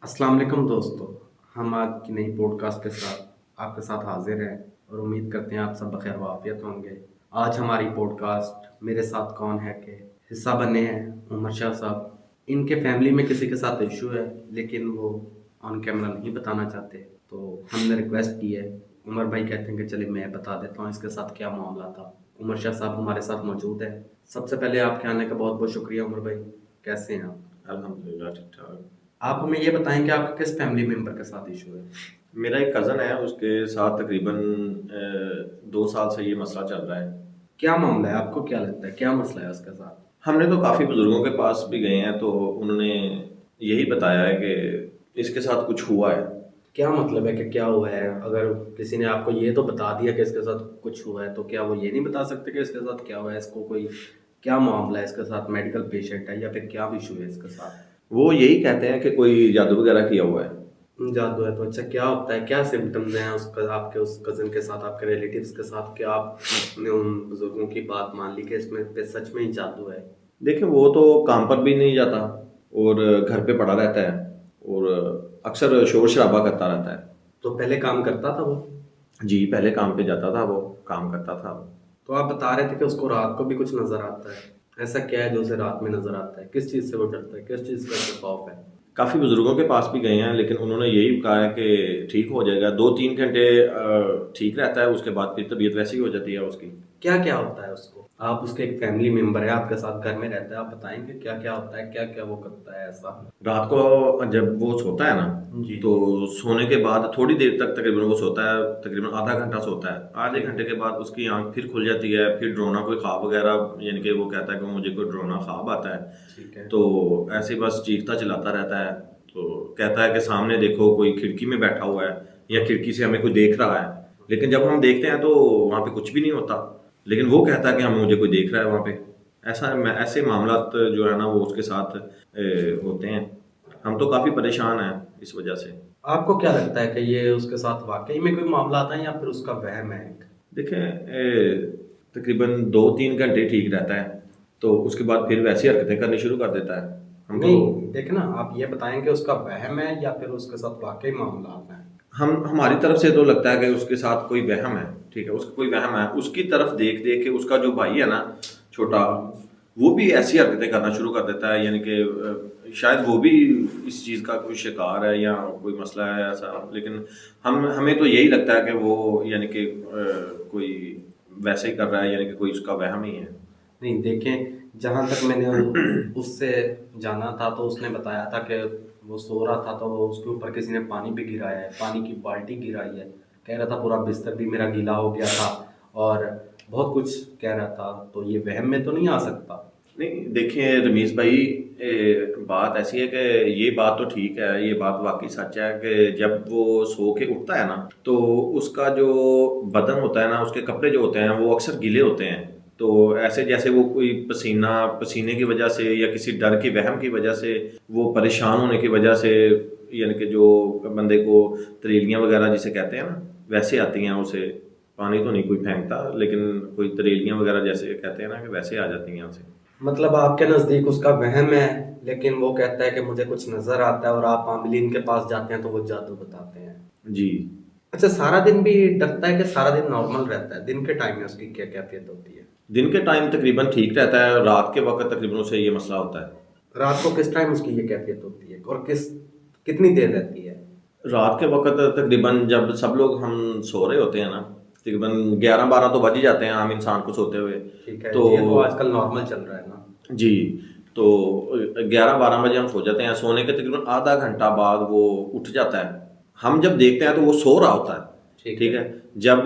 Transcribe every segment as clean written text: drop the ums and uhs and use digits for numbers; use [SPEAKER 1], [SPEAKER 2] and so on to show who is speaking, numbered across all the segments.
[SPEAKER 1] السلام علیکم دوستو، ہم آج کی نئی پوڈ کاسٹ کے ساتھ آپ کے ساتھ حاضر ہیں اور امید کرتے ہیں آپ سب بخیر وعافیت ہوں گے۔ آج ہماری پوڈ کاسٹ میرے ساتھ کون ہے کے حصہ بننے ہیں عمر شاہ صاحب۔ ان کے فیملی میں کسی کے ساتھ ایشو ہے لیکن وہ آن کیمرہ نہیں بتانا چاہتے، تو ہم نے ریکویسٹ کی ہے۔ عمر بھائی کہتے ہیں کہ چلے میں بتا دیتا ہوں اس کے ساتھ کیا معاملہ تھا۔ عمر شاہ صاحب ہمارے ساتھ موجود ہے۔ سب سے پہلے آپ کے آنے کا بہت بہت شکریہ عمر بھائی، کیسے ہیں آپ؟
[SPEAKER 2] الحمدللہ ٹھیک ٹھاک۔
[SPEAKER 1] آپ ہمیں یہ بتائیں کہ آپ کا کس فیملی ممبر کے ساتھ ایشو ہے؟
[SPEAKER 2] میرا ایک کزن ہے، اس کے ساتھ تقریباً 2 سال سے یہ مسئلہ چل رہا ہے۔
[SPEAKER 1] کیا معاملہ ہے؟ آپ کو کیا لگتا ہے کیا مسئلہ ہے اس کے ساتھ؟
[SPEAKER 2] ہم نے تو کافی بزرگوں کے پاس بھی گئے ہیں تو انہوں نے یہی بتایا ہے کہ اس کے ساتھ کچھ ہوا ہے۔
[SPEAKER 1] کیا مطلب ہے کہ کیا ہوا ہے؟ اگر کسی نے آپ کو یہ تو بتا دیا کہ اس کے ساتھ کچھ ہوا ہے تو کیا وہ یہ نہیں بتا سکتے کہ اس کے ساتھ کیا ہوا ہے؟ اس کو کوئی کیا معاملہ ہے اس کے ساتھ؟ میڈیکل پیشنٹ ہے یا پھر کیا ایشو ہے اس کے ساتھ؟
[SPEAKER 2] وہ یہی کہتے ہیں کہ کوئی جادو وغیرہ کیا ہوا ہے۔
[SPEAKER 1] جادو ہے تو اچھا کیا ہوتا ہے؟ کیا سمٹمز ہیں اس کا آپ کے اس کزن کے ساتھ، آپ کے ریلیٹیوز کے ساتھ؟ کیا آپ نے ان بزرگوں کی بات مان لی کہ اس میں سچ میں ہی جادو ہے؟
[SPEAKER 2] دیکھیں وہ تو کام پر بھی نہیں جاتا اور گھر پہ پڑا رہتا ہے اور اکثر شور شرابہ کرتا رہتا ہے۔
[SPEAKER 1] تو پہلے کام کرتا تھا وہ؟
[SPEAKER 2] جی پہلے کام پہ جاتا تھا، وہ کام کرتا تھا۔
[SPEAKER 1] تو آپ بتا رہے تھے کہ اس کو رات کو بھی کچھ نظر آتا ہے، ایسا کیا ہے جو اسے رات میں نظر آتا ہے؟ کس چیز سے وہ ڈرتا ہے؟ کس چیز کا اسے خوف ہے؟
[SPEAKER 2] کافی بزرگوں کے پاس بھی گئے ہیں لیکن انہوں نے یہی کہا ہے کہ ٹھیک ہو جائے گا، 2-3 گھنٹے ٹھیک رہتا ہے، اس کے بعد پھر طبیعت ویسی ہو جاتی ہے اس کی۔
[SPEAKER 1] کیا کیا ہوتا ہے اس کو؟ آپ اس کے ایک فیملی ممبر ہے، آپ کے ساتھ گھر میں رہتا ہے، آپ بتائیں گے کیا کیا ہوتا ہے، کیا کیا وہ کرتا ہے ایسا؟
[SPEAKER 2] رات کو جب وہ سوتا ہے نا
[SPEAKER 1] جی
[SPEAKER 2] تو سونے کے بعد تھوڑی دیر تک تقریباً وہ سوتا ہے، تقریباً آدھا گھنٹہ سوتا ہے۔ آدھے گھنٹے کے بعد اس کی آنکھ پھر کھل جاتی ہے، پھر ڈرونا کوئی خواب وغیرہ، یعنی کہ وہ کہتا ہے کہ مجھے کوئی ڈرونا خواب آتا ہے،
[SPEAKER 1] ٹھیک ہے۔
[SPEAKER 2] تو ایسے بس چیختا چلاتا رہتا ہے۔ تو کہتا ہے کہ سامنے دیکھو کوئی کھڑکی میں بیٹھا ہوا ہے یا کھڑکی سے ہمیں کوئی دیکھ رہا ہے، لیکن جب ہم دیکھتے ہیں تو وہاں پہ کچھ بھی نہیں ہوتا، لیکن وہ کہتا ہے کہ مجھے کوئی دیکھ رہا ہے وہاں پہ۔ ایسے معاملات جو ہے نا وہ اس کے ساتھ ہوتے ہیں۔ ہم تو کافی پریشان ہیں اس وجہ سے۔
[SPEAKER 1] آپ کو کیا لگتا ہے کہ یہ اس کے ساتھ واقعی میں کوئی معاملہ آتا ہے یا پھر اس کا وہم ہے؟
[SPEAKER 2] دیکھیں تقریباً 2-3 گھنٹے ٹھیک رہتا ہے تو اس کے بعد پھر ویسی حرکتیں کرنی شروع کر دیتا ہے۔ ہم تو
[SPEAKER 1] نہیں دیکھیں نا، آپ یہ بتائیں کہ اس کا وہم ہے یا پھر اس کے ساتھ واقعی معاملات ہیں؟
[SPEAKER 2] ہماری طرف سے تو لگتا ہے کہ اس کے ساتھ کوئی وہم ہے، ٹھیک ہے، اس کا کوئی وہم ہے۔ اس کی طرف دیکھ دیکھ کے اس کا جو بھائی ہے نا چھوٹا، وہ بھی ایسی حرکتیں کرنا شروع کر دیتا ہے، یعنی کہ شاید وہ بھی اس چیز کا کوئی شکار ہے یا کوئی مسئلہ ہے ایسا، لیکن ہمیں تو یہی لگتا ہے کہ وہ یعنی کہ کوئی ویسے ہی کر رہا ہے، یعنی کہ کوئی اس کا وہم ہی ہے۔
[SPEAKER 1] نہیں دیکھیں، جہاں تک میں نے اس سے جانا تھا تو اس نے بتایا تھا کہ وہ سو رہا تھا تو اس کے اوپر کسی نے پانی بھی گرایا ہے، پانی کی بالٹی گرائی ہے، کہہ رہا تھا پورا بستر بھی میرا گیلا ہو گیا تھا اور بہت کچھ کہہ رہا تھا، تو یہ وہم میں تو نہیں آ سکتا؟
[SPEAKER 2] نہیں دیکھیں رمیز بھائی، بات ایسی ہے کہ یہ بات تو ٹھیک ہے، یہ بات واقعی سچ ہے کہ جب وہ سو کے اٹھتا ہے نا تو اس کا جو بدن ہوتا ہے نا، اس کے کپڑے جو ہوتے ہیں وہ اکثر گیلے ہوتے ہیں، تو ایسے جیسے وہ کوئی پسینے کی وجہ سے یا کسی ڈر کی وہم کی وجہ سے، وہ پریشان ہونے کی وجہ سے، یعنی کہ جو بندے کو تریلیاں وغیرہ جسے کہتے ہیں نا ویسے آتی ہیں، اسے پانی تو نہیں کوئی پھینکتا لیکن کوئی تریلیاں وغیرہ جیسے کہتے ہیں نا کہ ویسے آ جاتی ہیں اسے۔
[SPEAKER 1] مطلب آپ کے نزدیک اس کا وہم ہے لیکن وہ کہتا ہے کہ مجھے کچھ نظر آتا ہے اور آپ عاملین کے پاس جاتے ہیں تو وہ جادو بتاتے ہیں؟
[SPEAKER 2] جی
[SPEAKER 1] اچھا، سارا دن بھی ڈرتا ہے کہ سارا دن نارمل رہتا ہے؟ دن کے ٹائم میں اس کی کیا کیفیت ہوتی ہے؟
[SPEAKER 2] دن کے ٹائم تقریباً ٹھیک رہتا ہے، رات کے وقت تقریباً اسے یہ مسئلہ ہوتا ہے۔
[SPEAKER 1] رات کو کس ٹائم اس کی یہ کیفیت ہوتی ہے اور کتنی دیر رہتی ہے؟
[SPEAKER 2] رات کے وقت تقریباً جب سب لوگ ہم سو رہے ہوتے ہیں نا، تقریباً 11-12 تو بج ہی جاتے ہیں عام انسان کو سوتے ہوئے۔
[SPEAKER 1] ٹھیک ہے، یہ تو آج کل نارمل چل رہا ہے نا۔
[SPEAKER 2] جی تو 11-12 بجے ہم سو جاتے ہیں، سونے کے تقریباً آدھا گھنٹہ بعد وہ اٹھ جاتا ہے۔ ہم جب دیکھتے ہیں تو وہ سو رہا ہوتا ہے، ٹھیک ہے، جب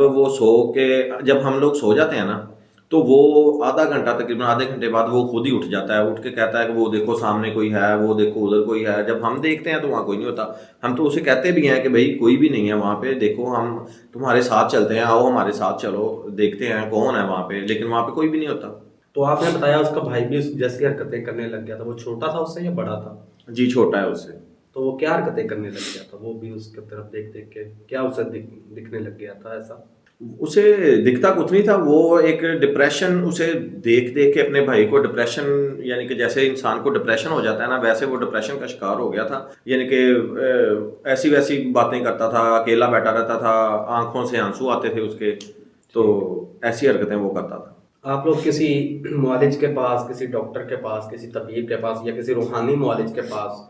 [SPEAKER 2] ہم لوگ سو جاتے ہیں نا تو وہ آدھا گھنٹہ تقریباً آدھے گھنٹے بعد وہ خود ہی اٹھ جاتا ہے، اٹھ کے کہتا ہے کہ وہ دیکھو سامنے کوئی ہے، وہ دیکھو ادھر کوئی ہے۔ جب ہم دیکھتے ہیں تو وہاں کوئی نہیں ہوتا، ہم تو اسے کہتے بھی ہیں کہ بھائی کوئی بھی نہیں ہے وہاں پہ، دیکھو ہم تمہارے ساتھ چلتے ہیں، آؤ ہمارے ساتھ چلو دیکھتے ہیں کون ہے وہاں پہ، لیکن وہاں پہ کوئی بھی نہیں ہوتا۔
[SPEAKER 1] تو آپ نے بتایا اس کا بھائی بھی اس جیسی حرکتیں کرنے لگ گیا تھا، وہ چھوٹا تھا اس سے یا بڑا تھا؟
[SPEAKER 2] جی چھوٹا ہے اس سے۔
[SPEAKER 1] تو وہ کیا حرکتیں کرنے لگ گیا تھا؟ وہ بھی اس کی طرف دیکھ دیکھ کے کیا اسے دکھنے لگ گیا تھا ایسا؟
[SPEAKER 2] اسے دکھتا کچھ نہیں تھا، وہ ایک ڈپریشن اسے دیکھ دیکھ کے اپنے بھائی کو ڈپریشن، یعنی کہ جیسے انسان کو ڈپریشن ہو جاتا ہے نا، ویسے وہ ڈپریشن کا شکار ہو گیا تھا. یعنی کہ ایسی ویسی باتیں کرتا تھا، اکیلا بیٹھا رہتا تھا، آنکھوں سے آنسو آتے تھے اس کے، تو ایسی حرکتیں وہ کرتا تھا.
[SPEAKER 1] آپ لوگ کسی معالج کے پاس، کسی ڈاکٹر کے پاس، کسی طبیب کے پاس یا کسی روحانی معالج کے پاس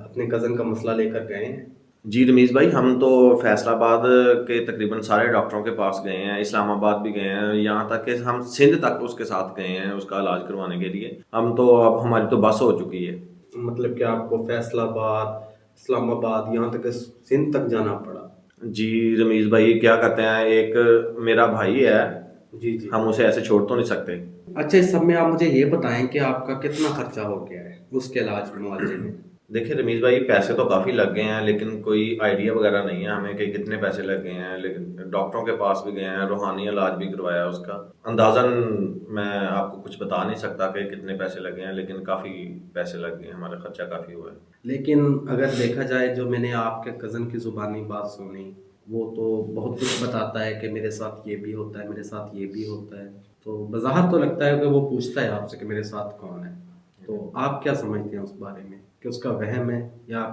[SPEAKER 1] اپنے کزن کا مسئلہ لے کر گئے ہیں؟
[SPEAKER 2] جی رمیز بھائی، ہم تو فیصل آباد کے تقریباً سارے ڈاکٹروں کے پاس گئے ہیں، اسلام آباد بھی گئے ہیں، یہاں تک کہ ہم سندھ تک اس کے ساتھ گئے ہیں اس کا علاج کروانے کے لیے. ہم تو اب ہماری تو بس ہو چکی ہے.
[SPEAKER 1] مطلب کہ آپ کو فیصل آباد، اسلام آباد، یہاں تک کہ سندھ تک جانا پڑا؟
[SPEAKER 2] جی رمیز بھائی، کیا کہتے ہیں، ایک میرا بھائی ہے،
[SPEAKER 1] جی جی.
[SPEAKER 2] ہم اسے ایسے چھوڑ تو نہیں سکتے.
[SPEAKER 1] اچھا، اس سب میں آپ مجھے یہ بتائیں کہ آپ کا کتنا خرچہ ہو گیا ہے اس کے علاج میں، معالجے میں؟
[SPEAKER 2] دیکھیں رمیز بھائی، پیسے تو کافی لگ گئے ہیں، لیکن کوئی آئیڈیا وغیرہ نہیں ہے ہمیں کہ کتنے پیسے لگ گئے ہیں. لیکن ڈاکٹروں کے پاس بھی گئے ہیں، روحانی علاج بھی کروایا اس کا. اندازاً میں آپ کو کچھ بتا نہیں سکتا کہ کتنے پیسے لگے ہیں، لیکن کافی پیسے لگ گئے ہیں، ہمارا خرچہ کافی ہوا ہے.
[SPEAKER 1] لیکن اگر دیکھا جائے، جو میں نے آپ کے کزن کی زبانی بات سنی، وہ تو بہت کچھ بتاتا ہے کہ میرے ساتھ یہ بھی ہوتا ہے، میرے ساتھ یہ بھی ہوتا ہے. تو بظاہر تو لگتا ہے کہ وہ پوچھتا ہے آپ سے کہ میرے ساتھ کون ہے. تو آپ کیا سمجھتے ہیں اس بارے میں، کہ اس کا وہم ہے یا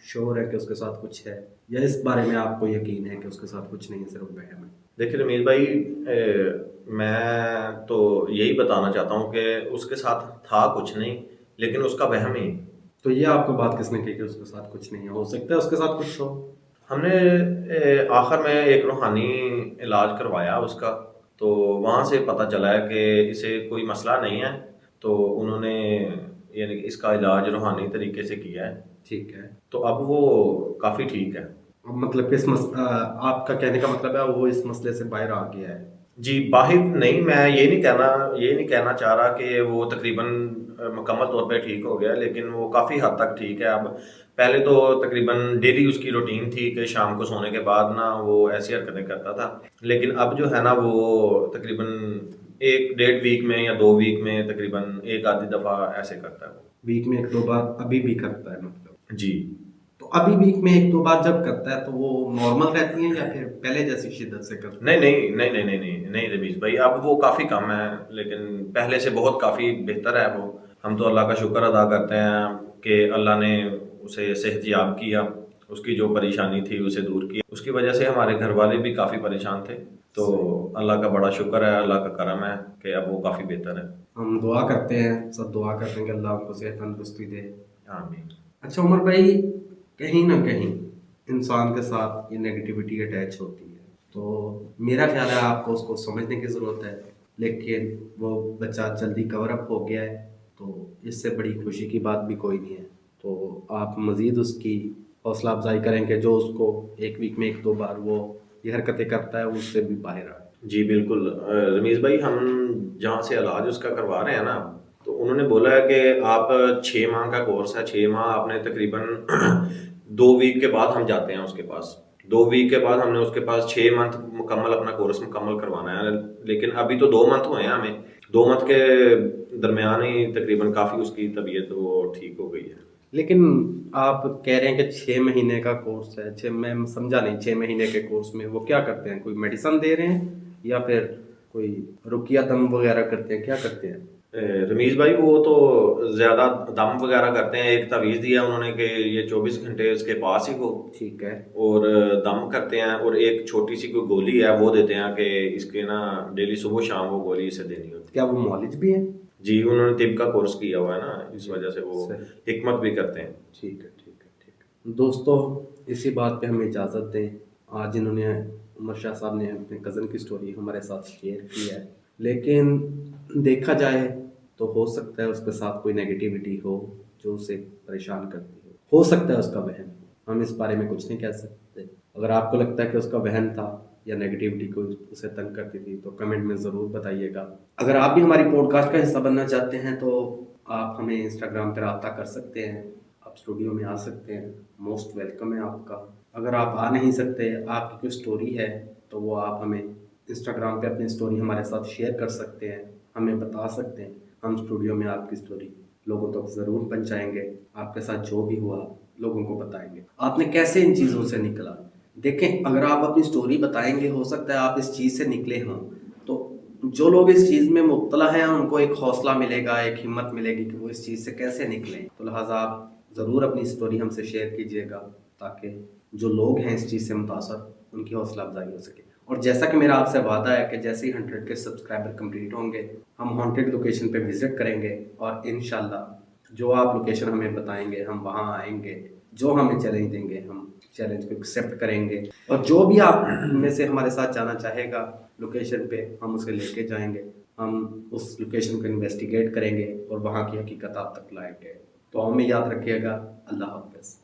[SPEAKER 1] شور ہے کہ اس کے ساتھ کچھ ہے، یا اس بارے میں آپ کو یقین ہے کہ اس کے ساتھ کچھ نہیں ہے، صرف وہم ہے؟
[SPEAKER 2] دیکھیں رمیز بھائی، میں تو یہی بتانا چاہتا ہوں کہ اس کے ساتھ تھا کچھ نہیں، لیکن اس کا وہم ہی.
[SPEAKER 1] تو یہ آپ کو بات کس نے کی کہ اس کے ساتھ کچھ نہیں ہے؟ ہو سکتا ہے اس کے ساتھ کچھ ہو.
[SPEAKER 2] ہم نے آخر میں ایک روحانی علاج کروایا اس کا، تو وہاں سے پتہ چلا ہے کہ اسے کوئی مسئلہ نہیں ہے. تو انہوں نے یعنی کہ اس کا علاج روحانی طریقے سے کیا ہے.
[SPEAKER 1] ٹھیک ہے.
[SPEAKER 2] تو اب وہ کافی ٹھیک ہے.
[SPEAKER 1] مطلب کہ آپ کا کہنے کا مطلب ہے وہ اس مسئلے سے باہر آ گیا ہے؟
[SPEAKER 2] جی باہر نہیں، میں یہ نہیں کہنا چاہ رہا کہ وہ تقریباً مکمل طور پہ ٹھیک ہو گیا، لیکن وہ کافی حد تک ٹھیک ہے اب. پہلے تو تقریباً ڈیلی اس کی روٹین تھی کہ شام کو سونے کے بعد نا وہ ایسی حرکتیں کرتا تھا، لیکن اب جو ہے نا وہ تقریباً 1-1.5 ویک میں یا 2 ویک میں تقریباً 1 آدھی دفعہ ایسے کرتا ہے وہ.
[SPEAKER 1] ویک میں 1-2 بار ابھی بھی کرتا ہے مطلب؟
[SPEAKER 2] جی.
[SPEAKER 1] تو ابھی ویک میں 1-2 بار جب کرتا ہے تو وہ نارمل رہتی ہیں یا پھر پہلے جیسی شدت سے کرتا ہے؟
[SPEAKER 2] نہیں رمیز بھائی، اب وہ کافی کم ہے، لیکن پہلے سے بہت کافی بہتر ہے وہ. ہم تو اللہ کا شکر ادا کرتے ہیں کہ اللہ نے اسے صحت یاب کیا، اس کی جو پریشانی تھی اسے دور کیا. اس کی وجہ سے ہمارے گھر والے بھی کافی پریشان تھے، تو اللہ کا بڑا شکر ہے، اللہ کا کرم ہے کہ اب وہ کافی بہتر ہے.
[SPEAKER 1] ہم دعا کرتے ہیں، سب دعا کرتے ہیں کہ اللہ ان کو صحت تندرستی دے.
[SPEAKER 2] آمین.
[SPEAKER 1] اچھا عمر بھائی، کہیں نہ کہیں انسان کے ساتھ یہ نیگیٹیوٹی اٹیچ ہوتی ہے، تو میرا خیال ہے آپ کو اس کو سمجھنے کی ضرورت ہے. لیکن وہ بچہ جلدی کور اپ ہو گیا ہے، تو اس سے بڑی خوشی کی بات بھی کوئی نہیں ہے. تو آپ مزید اس کی حوصلہ افزائی کریں کہ جو اس کو 1 ویک میں 1-2 بار وہ یہ حرکتیں کرتا ہے اس سے بھی باہر آئے.
[SPEAKER 2] جی بالکل رمیز بھائی، ہم جہاں سے علاج اس کا کروا رہے ہیں نا، تو انہوں نے بولا ہے کہ آپ 6 ماہ کا کورس ہے، 6 ماہ آپ نے تقریباً 2 ویک کے بعد ہم جاتے ہیں اس کے پاس. 2 ویک کے بعد ہم نے اس کے پاس 6 منتھ مکمل اپنا کورس مکمل کروانا ہے. لیکن ابھی تو 2 منتھ ہوئے ہیں ہمیں، 2 منتھ کے درمیان ہی تقریباً کافی اس کی طبیعت وہ ٹھیک ہو گئی ہے.
[SPEAKER 1] لیکن آپ کہہ رہے ہیں کہ 6 مہینے کا کورس ہے، میں سمجھا نہیں. 6 مہینے کے کورس میں وہ کیا کرتے ہیں؟ کوئی میڈیسن دے رہے ہیں یا پھر کوئی رقیہ دم وغیرہ کرتے ہیں؟ کیا کرتے ہیں
[SPEAKER 2] رمیز بھائی؟ وہ تو زیادہ دم وغیرہ کرتے ہیں. ایک تعویذ دیا انہوں نے کہ یہ 24 گھنٹے اس کے پاس ہی ہو.
[SPEAKER 1] ٹھیک ہے.
[SPEAKER 2] اور دم کرتے ہیں، اور ایک چھوٹی سی کوئی گولی ہے وہ دیتے ہیں کہ اس کے نا ڈیلی صبح شام وہ گولی اسے دینی ہوتی ہے.
[SPEAKER 1] کیا وہ معالج بھی ہیں؟
[SPEAKER 2] جی، انہوں نے طب کا کورس کیا ہوا ہے نا، اس وجہ سے وہ حکمت بھی کرتے ہیں.
[SPEAKER 1] ٹھیک ہے. دوستو، اسی بات پہ ہمیں اجازت دیں. آج انہوں نے عمر شاہ صاحب نے اپنے کزن کی سٹوری ہمارے ساتھ شیئر کی ہے، لیکن دیکھا جائے تو ہو سکتا ہے اس کے ساتھ کوئی نیگیٹیوٹی ہو جو اسے پریشان کرتی ہو سکتا ہے اس کا وہم. ہم اس بارے میں کچھ نہیں کہہ سکتے. اگر آپ کو لگتا ہے کہ اس کا وہم تھا یا نیگیٹیوٹی کو اسے تنگ کرتی تھی تو کمنٹ میں ضرور بتائیے گا. اگر آپ بھی ہماری پوڈ کاسٹ کا حصہ بننا چاہتے ہیں تو آپ ہمیں انسٹاگرام پہ رابطہ کر سکتے ہیں، آپ اسٹوڈیو میں آ سکتے ہیں. موسٹ ویلکم ہے آپ کا. اگر آپ آ نہیں سکتے، آپ کی کوئی سٹوری ہے تو وہ آپ ہمیں انسٹاگرام پہ اپنی سٹوری ہمارے ساتھ شیئر کر سکتے ہیں، ہمیں بتا سکتے ہیں. ہم اسٹوڈیو میں آپ کی سٹوری لوگوں تک ضرور پہنچائیں گے. آپ کے ساتھ جو بھی ہوا لوگوں کو بتائیں گے. آپ نے کیسے ان چیزوں سے نکلا، دیکھیں اگر آپ اپنی سٹوری بتائیں گے ہو سکتا ہے آپ اس چیز سے نکلے ہوں، تو جو لوگ اس چیز میں مبتلا ہیں ان کو ایک حوصلہ ملے گا، ایک ہمت ملے گی کہ وہ اس چیز سے کیسے نکلیں. تو لہٰذا آپ ضرور اپنی سٹوری ہم سے شیئر کیجیے گا تاکہ جو لوگ ہیں اس چیز سے متاثر ان کی حوصلہ افزائی ہو سکے. اور جیسا کہ میرا آپ سے وعدہ ہے کہ جیسے ہی 100 کے سبسکرائبر کمپلیٹ ہوں گے ہم ہانٹیڈ لوکیشن پہ وزٹ کریں گے، اور انشاءاللہ جو آپ لوکیشن ہمیں بتائیں گے ہم وہاں آئیں گے، جو ہمیں چیلنج دیں گے ہم چیلنج کو ایکسیپٹ کریں گے، اور جو بھی آپ میں سے ہمارے ساتھ جانا چاہے گا لوکیشن پہ ہم اسے لے کے جائیں گے، ہم اس لوکیشن کو انویسٹیگیٹ کریں گے اور وہاں کی حقیقت آپ تک لائیں گے. تو ہمیں یاد رکھیے گا. اللہ حافظ.